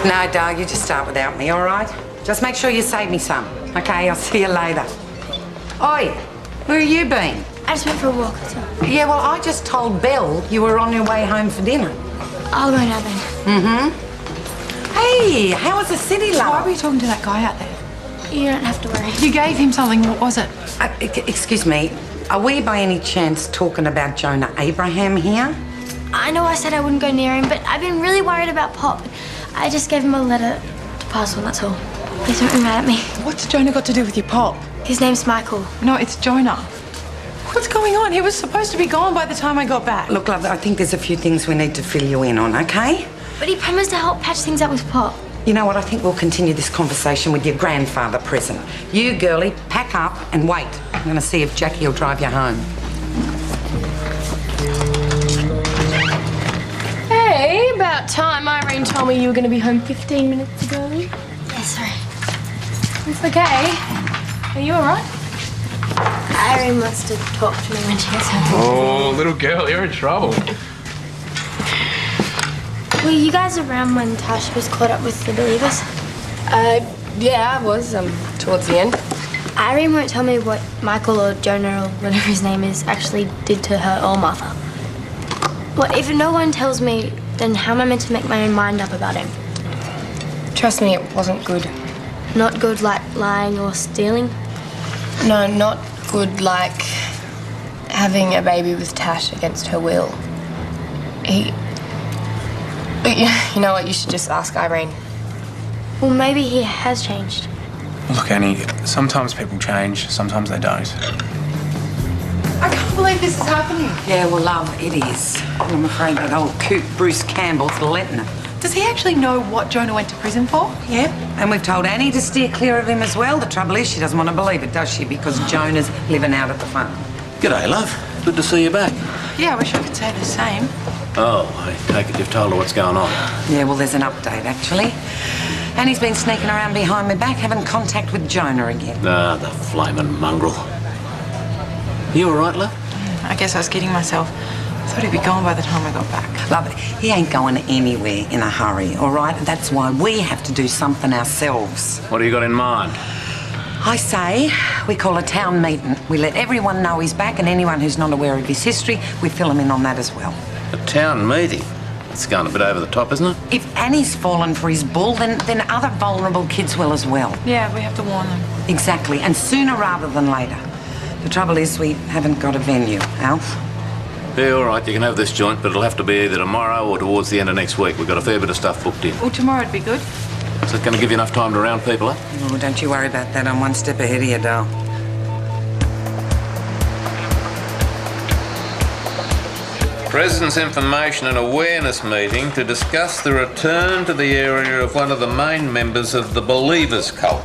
No, Dale, you just start without me, all right? Just make sure you save me some, okay? I'll see you later. Oi, where have you been? I just went for a walk, that's all. Yeah, well, I just told Belle you were on your way home for dinner. I'll go now then. Hey, how was the city, love? Why were you talking to that guy out there? You don't have to worry. You gave him something. What was it? Excuse me, are we by any chance talking about Jonah Abraham here? I know I said I wouldn't go near him, but I've been really worried about Pop. I just gave him a letter to pass on, that's all. Please don't be mad at me. What's Jonah got to do with your pop? His name's Michael. No, it's Jonah. What's going on? He was supposed to be gone by the time I got back. Look, love, I think there's a few things we need to fill you in on, okay? But he promised to help patch things up with Pop. You know what, I think we'll continue this conversation with your grandfather present. You, girlie, pack up and wait. I'm going to see if Jackie will drive you home. Hey, about time. Irene told me you were going to be home 15 minutes ago. Yeah, sorry. It's okay. Are you all right? Irene wants to talk to me when she gets home. Oh, little girl, you're in trouble. Were you guys around when Tasha was caught up with the Believers? Yeah, I was, towards the end. Irene won't tell me what Michael or Jonah or whatever his name is actually did to her or Martha. What, if no one tells me, then how am I meant to make my own mind up about him? Trust me, it wasn't good. Not good like lying or stealing? No, not good like having a baby with Tash against her will. You know what, you should just ask Irene. Well, maybe he has changed. Look, Annie, sometimes people change, sometimes they don't. I can't believe this is happening. Yeah, well, love, it is. And I'm afraid that old coot Bruce Campbell's letting it. Does he actually know what Jonah went to prison for? Yeah, and we've told Annie to steer clear of him as well. The trouble is she doesn't want to believe it, does she? Because Jonah's living out at the farm. G'day, love. Good to see you back. Yeah, I wish I could say the same. Oh, I take it you've told her what's going on. Yeah, well, there's an update, actually. Annie's been sneaking around behind my back, having contact with Jonah again. Ah, the flaming mongrel. You all right, love? I guess I was kidding myself. I thought he'd be gone by the time I got back. Love, he ain't going anywhere in a hurry, all right? That's why we have to do something ourselves. What do you got in mind? I say we call a town meeting. We let everyone know he's back, and anyone who's not aware of his history, we fill him in on that as well. A town meeting? It's going a bit over the top, isn't it? If Annie's fallen for his bull, then other vulnerable kids will as well. Yeah, we have to warn them. Exactly, and sooner rather than later. The trouble is we haven't got a venue, Alf. Yeah, all right, you can have this joint, but it'll have to be either tomorrow or towards the end of next week. We've got a fair bit of stuff booked in. Well, tomorrow'd be good. Is that going to give you enough time to round people up? Oh, don't you worry about that. I'm one step ahead of you, doll. President's Information and Awareness Meeting to discuss the return to the area of one of the main members of the Believers cult.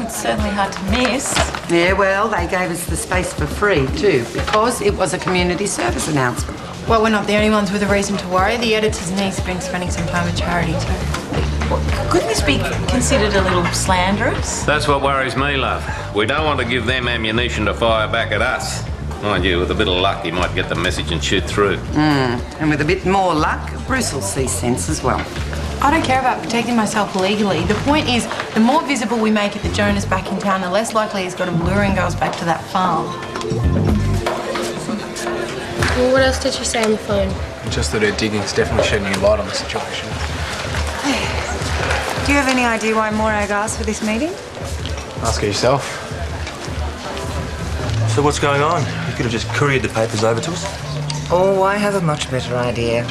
It's certainly hard to miss. Yeah, well, they gave us the space for free, too, because it was a community service announcement. Well, we're not the only ones with a reason to worry. The editor's niece has been spending some time with charity, too. Couldn't this be considered a little slanderous? That's what worries me, love. We don't want to give them ammunition to fire back at us. Mind you, with a bit of luck, you might get the message and shoot through. And with a bit more luck, Bruce will see sense as well. I don't care about protecting myself legally. The point is, the more visible we make it that Jonah's back in town, the less likely he's got him luring girls back to that farm. Well, what else did she say on the phone? Just that her digging's definitely shedding new light on the situation. Do you have any idea why Morag asked for this meeting? Ask her yourself. So what's going on? You could have just couriered the papers over to us. Oh, I have a much better idea.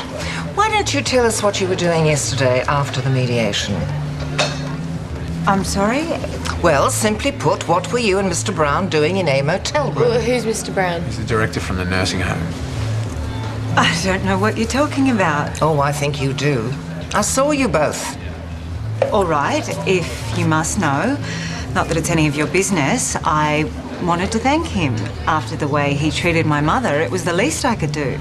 Why don't you tell us what you were doing yesterday after the mediation? I'm sorry? Well, simply put, what were you and Mr. Brown doing in a motel room? Well, who's Mr. Brown? He's the director from the nursing home. I don't know what you're talking about. Oh, I think you do. I saw you both. All right, if you must know, not that it's any of your business, I wanted to thank him. After the way he treated my mother, it was the least I could do.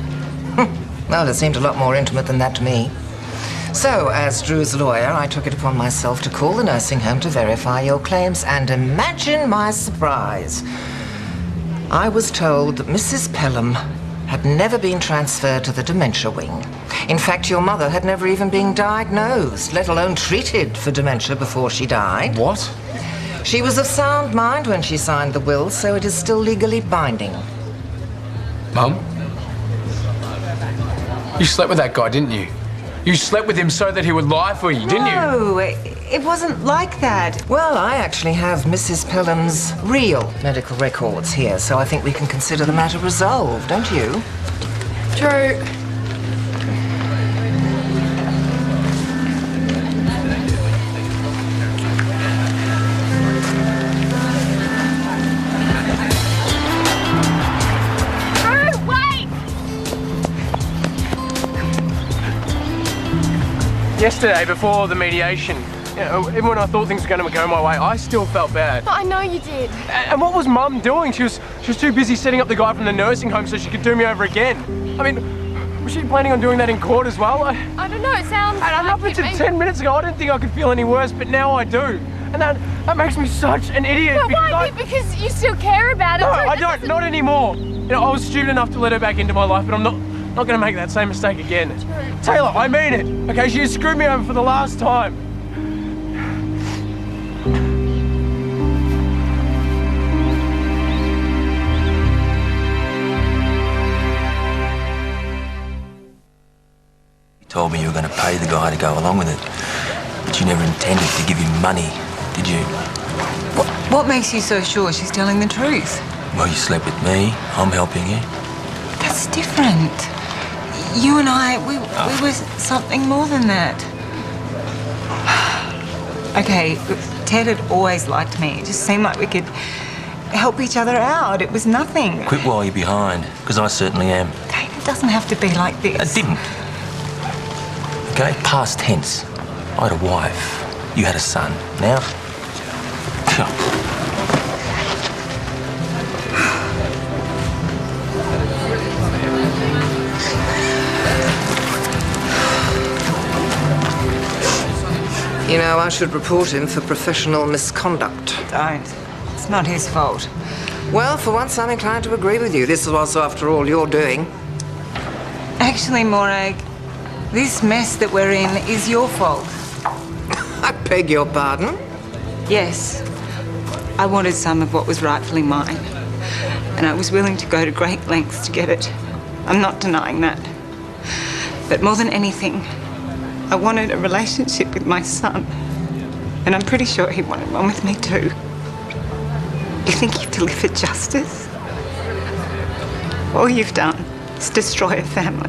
Well, it seemed a lot more intimate than that to me. So, as Drew's lawyer, I took it upon myself to call the nursing home to verify your claims, and imagine my surprise. I was told that Mrs. Pelham had never been transferred to the dementia wing. In fact, your mother had never even been diagnosed, let alone treated for dementia before she died. What? She was of sound mind when she signed the will, so it is still legally binding. Mum? You slept with that guy, didn't you? You slept with him so that he would lie for you, didn't you? No, it wasn't like that. Well, I actually have Mrs. Pelham's real medical records here, so I think we can consider the matter resolved, don't you? Drew. Yesterday, before the mediation, even when I thought things were going to go my way, I still felt bad. But I know you did. And what was Mum doing? She was too busy setting up the guy from the nursing home so she could do me over again. I mean, was she planning on doing that in court as well? I don't know, it sounds And up until 10 minutes ago, I didn't think I could feel any worse, but now I do. And that makes me such an idiot. But why? Because you still care about it. No, I don't. Not anymore. I was stupid enough to let her back into my life, but I'm not going to make that same mistake again. Taylor, I mean it. Okay, she has screwed me over for the last time. You told me you were going to pay the guy to go along with it, but you never intended to give him money, did you? What makes you so sure she's telling the truth? Well, you slept with me. I'm helping you. That's different. You and I, we were something more than that. Okay, Ted had always liked me. It just seemed like we could help each other out. It was nothing. Quit while you're behind, because I certainly am. Okay, it doesn't have to be like this. It didn't. Okay, past tense. I had a wife. You had a son. Now? You know, I should report him for professional misconduct. Don't. It's not his fault. Well, for once, I'm inclined to agree with you. This was, after all, your doing. Actually, Morag, this mess that we're in is your fault. I beg your pardon? Yes. I wanted some of what was rightfully mine. And I was willing to go to great lengths to get it. I'm not denying that. But more than anything, I wanted a relationship with my son. And I'm pretty sure he wanted one with me too. You think you've delivered justice? All you've done is destroy a family.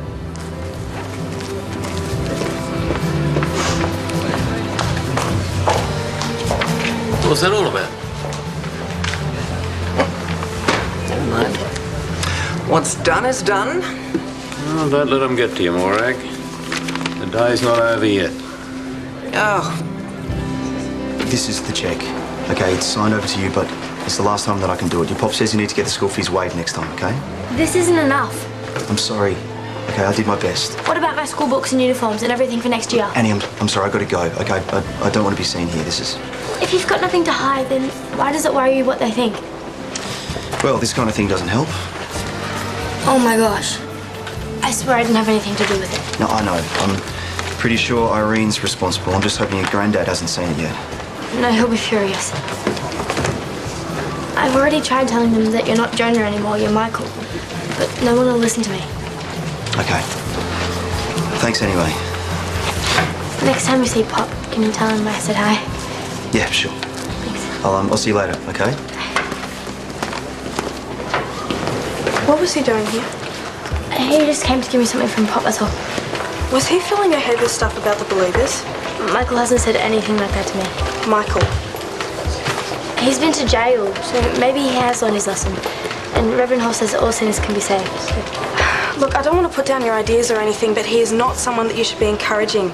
What's that all about? What's done is done. Oh, don't let them get to you, Morag. The day's not over yet. Oh, This is the check. Okay, it's signed over to you, but it's the last time that I can do it. Your pop says you need to get the school fees waived next time, okay? This isn't enough. I'm sorry. Okay, I did my best. What about my school books and uniforms and everything for next year? Annie, I'm sorry, I gotta go, okay? I don't want to be seen here. This is... If you've got nothing to hide, then why does it worry you what they think? Well, this kind of thing doesn't help. Oh my gosh. I swear I didn't have anything to do with it. No, I know. I'm pretty sure Irene's responsible. I'm just hoping your granddad hasn't seen it yet. No, he'll be furious. I've already tried telling them that you're not Jonah anymore, you're Michael. But no one will listen to me. Okay. Thanks anyway. Next time you see Pop, can you tell him I said hi? Yeah, sure. Thanks. I'll see you later, okay? What was he doing here? He just came to give me something from Pop, that's all. Was he filling ahead with stuff about the Believers? Michael hasn't said anything like that to me. Michael. He's been to jail, so maybe he has learned his lesson. And Reverend Hall says all sinners can be saved. So. Look, I don't want to put down your ideas or anything, but he is not someone that you should be encouraging.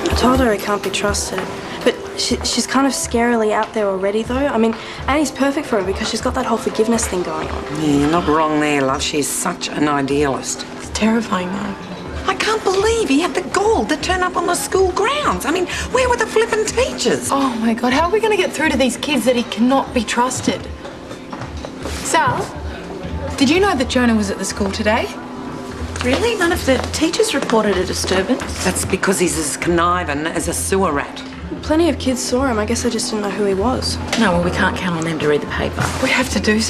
I told her he can't be trusted. But she's kind of scarily out there already, though. I mean, Annie's perfect for her because she's got that whole forgiveness thing going on. Yeah, you're not wrong there, love. She's such an idealist. It's terrifying, though. I can't believe he had the gall to turn up on the school grounds. I mean, where were the flippin' teachers? Oh my God, how are we going to get through to these kids that he cannot be trusted? Dal? Did you know that Jonah was at the school today? Really? None of the teachers reported a disturbance? That's because he's as conniving as a sewer rat. Plenty of kids saw him. I guess I just didn't know who he was. No, well, we can't count on them to read the paper. We have to do something.